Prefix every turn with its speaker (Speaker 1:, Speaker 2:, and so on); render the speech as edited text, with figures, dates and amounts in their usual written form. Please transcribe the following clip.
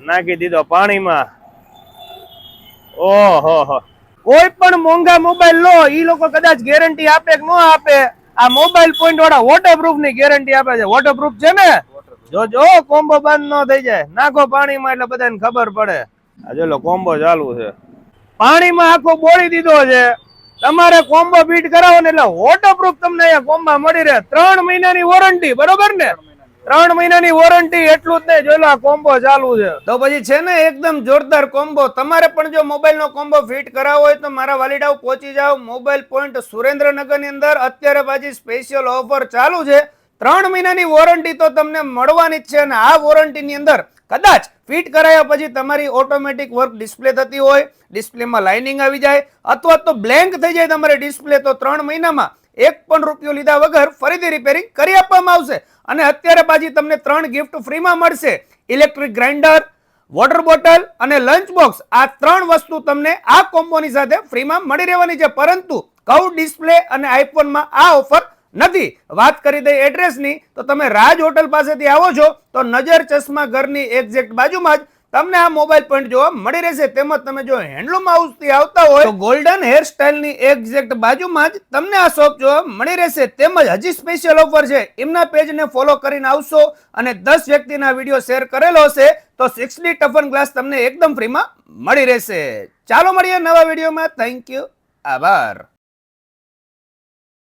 Speaker 1: નાખી દીધો પાણીમાં. ઓહો, કોઈ પણ મોંઘા મોબાઈલ લો ઈ લોકો કદાચ ગેરંટી આપે કે ન આપે, આ મોબાઈલ પોઈન્ટ વાળા વોટરપ્રૂફ ની ગેરંટી આપે છે. વોટરપ્રૂફ છે ને? જો કોમ્બો બંધ ન થઈ જાય, નાખો પાણીમાં એટલે બધાને ખબર પડે. આ જો કોમ્બો ચાલુ છે, પાણીમાં આખો બોળી દીધો છે. તમારે કોમ્બો ફિટ કરાવો ને એટલે વોટરપ્રૂફ તમને અહીંયા કોમ્બા મળી રહે. 3 મહિનાની વોરંટી, બરોબર ને? 3 મહિનાની વોરંટી, એટલું જ નહીં, જોઈ લો આ કોમ્બો ચાલુ છે. તો પછી છે ને એકદમ જોરદાર કોમ્બો. તમારે પણ જો મોબાઈલ નો કોમ્બો ફિટ કરાવવો હોય તો મારા વાલીડાઓ પહોંચી જાઓ મોબાઈલ પોઈન્ટ સુરેન્દ્રનગર ની અંદર. અત્યારે પાછી સ્પેશિયલ ઓફર ચાલુ છે. 3 મહિનાની વોરંટી તો તમને મળવાની જ છે, અને આ વોરંટી ની અંદર કદાચ ફિટ કરાયા પછી તમારી ઓટોમેટિક વર્ક ડિસ્પ્લે થતી હોય, ડિસ્પ્લેમાં લાઇનિંગ આવી જાય અથવા તો બ્લેન્ક થઈ જાય તમારી ડિસ્પ્લે, તો 3 મહિનામાં 1 પણ રૂપિયો લીધા વગર ફરીથી રિપેરિંગ કરી આપવામાં આવશે. અને અત્યારે પાછી તમને 3 ગિફ્ટ ફ્રીમાં મળશે. ઇલેક્ટ્રિક ગ્રાઇન્ડર, વોટર બોટલ અને લંચ બોક્સ, આ 3 વસ્તુ તમને આ કોમ્બોની સાથે ફ્રીમાં મળી રહેવાની છે. પરંતુ કર્વ ડિસ્પ્લે અને આઈફોનમાં આ ઓફર નથી. વાત કરી દઈ એડ્રેસની, તો તમે રાજ હોટલ પાસેથી આવો છો તો નજર ચશ્મા ઘરની એક્ઝેક્ટ બાજુમાં જ તમને આ મોબાઈલ પોઈન્ટ જોવા મળી રહેશે. તેમજ તમે જો હેન્ડલૂમ હાઉસ થી આવતા હોય તો ગોલ્ડન હેરસ્ટાઈલ ની એક્ઝેક્ટ બાજુમાં જ તમને આ શોપ જોવા મળી રહેશે. તેમજ હજી સ્પેશિયલ ઓફર છે, એમના પેજને ફોલો કરીને આવશો અને 10 વ્યક્તિના વિડીયો શેર કરેલો હશે તો 6D ટફન ગ્લાસ તમને એકદમ ફ્રીમાં મળી રહેશે. ચાલો મળીએ નવા વિડીયોમાં. થેન્ક યુ, આભાર.